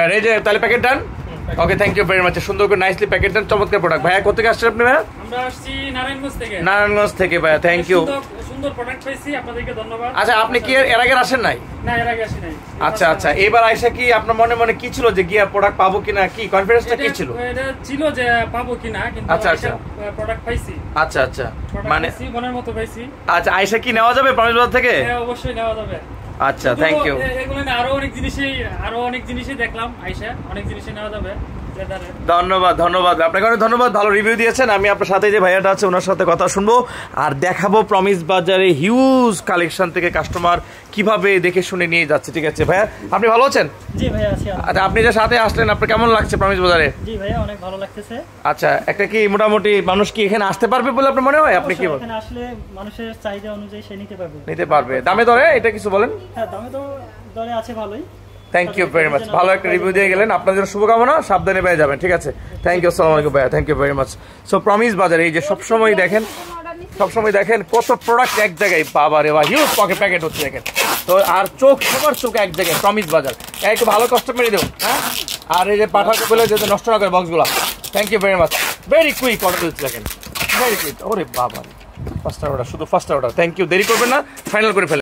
ডান, এই যে তাহলে packet done. Okay, thank you very much, সুন্দর করে নাইসলি প্যাকেট ডান, চমৎকার প্রোডাক্ট। ভাইয়া কোথেকে আসছেন আপনি? ভাইয়া আমরা আসছি নারায়ণগঞ্জ থেকে। নারায়ণগঞ্জ থেকে ভাইয়া, থ্যাংক ইউ। সুন্দর প্রোডাক্ট পাইছি, আপনাদেরকে ধন্যবাদ। আচ্ছা, আপনি কি এর আগে আসেন নাই? না, এর আগে আসি নাই। আচ্ছা আচ্ছা, এবার আইসা কি আপনার মনে মনে কি ছিল যে গিয়া প্রোডাক্ট পাবো কিনা, কি কনফিডেন্সটা কি ছিল? এটা ছিল যে পাবো কিনা, কিন্তু আচ্ছা আচ্ছা প্রোডাক্ট পাইছি। আচ্ছা আচ্ছা, মানে মনের মতো পাইছি। আচ্ছা, আইসা কি নেওয়া যাবে প্রমিস বাজার থেকে? হ্যাঁ, অবশ্যই নেওয়া যাবে। আচ্ছা, থ্যাংক ইউ। এগুলো না, আরো অনেক জিনিসই দেখলাম, আইসা অনেক জিনিসই নেওয়া যাবে। ধন্যবাদ ধন্যবাদ, আপনাকে অনেক ধন্যবাদ, ভালো রিভিউ দিয়েছেন। আমি আপনার সাথে যে ভাইয়াটা আছে ওনার সাথে কথা শুনবো আর দেখাবো প্রমিস বাজারে হিউজ কালেকশন থেকে কাস্টমার কিভাবে দেখে শুনে নিয়ে যাচ্ছে। ঠিক আছে ভাইয়া, আপনি ভালো আছেন? জি ভাইয়া আছি। আচ্ছা, আপনি যে সাথে আসলেন আপনার কেমন লাগছে প্রমিস বাজারে? জি ভাইয়া, অনেক ভালো লাগতেছে। আচ্ছা, একটা কি মোটামুটি মানুষ কি এখানে আসতে পারবে বলে আপনার মনে হয়? আপনি কি বলেন? এখানে আসলে মানুষের চাহিদা অনুযায়ী সে নিতে পারবে। দামে দরে এটা কিছু বলেন? হ্যাঁ, দামে তো দরে আছে ভালোই। থ্যাংক ইউ ভেরি মাচ, ভালো একটা রিভিউ দিয়ে গেলেন, আপনার জন্য শুভকামনা, সাবধানে পেয়ে যাবেন। ঠিক আছে, থ্যাংক ইউ, আসসালামু আলাইকুম ভাইয়া, thank you very much. So promise বাজারে এই যে সবসময় দেখেন কত প্রোডাক্ট এক জায়গায়, বাবা রে বা হিউজ প্যাকেট হচ্ছে দেখেন তো। আর সবার চোখ এক জায়গায় প্রমিস বাজার, একটু ভালো কাস্টমারই দেবো। হ্যাঁ, আর এই যে পাঠাতে বলে যাতে নষ্ট না করে বক্সগুলো। Thank you very much, very quick order দিচ্ছে দেখেন, ভেরি কুইক। ওরে বাবা, ফার্স্ট অর্ডার, শুধু ফার্স্ট অর্ডার। থ্যাংক ইউ, দেরি করবেন না, ফাইনাল করে ফেলেন।